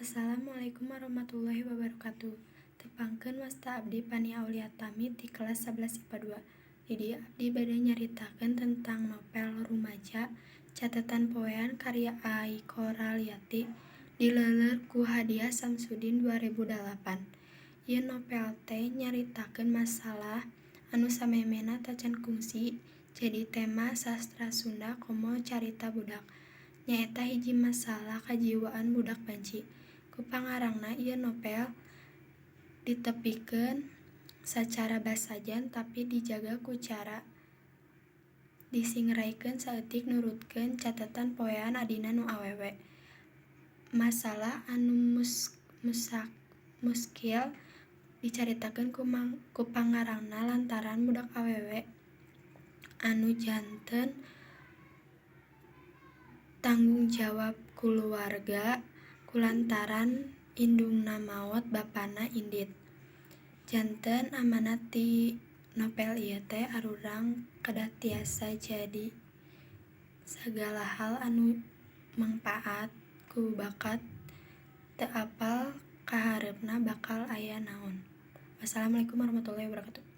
Assalamualaikum warahmatullahi wabarakatuh. Tepangkeun wasta abdi Pani Auliatami di kelas 11 IPA 2. Di dieu abdi bade nyaritakeun tentang novel Rumaja catatan poean karya Aiko Raliati dileuleur ku Hadiah Samsudin 2008. Ieu novel teh nyaritakeun masalah anu samemena tacan kungsi jadi tema sastra Sunda komo carita budak. Nyaeta hiji masalah kajiwaan budak banci. Ku pangarangna ieu novel ditepikeun sacara basajan tapi dijaga ku cara disingraikeun saeutik nurutkeun catatan poean adina nu awewe. Masalah anu muskil dicaritakeun ku pangarangna lantaran budak awewe anu janten tanggung jawab kulawarga kulantaran indungna maot bapana Indit. Janten amanat ti novel ieu teh arurang kedah tiasa jadi sagala hal anu mangpaat ku bakat teu apal kahareupna bakal aya naon. Wassalamualaikum warahmatullahi wabarakatuh.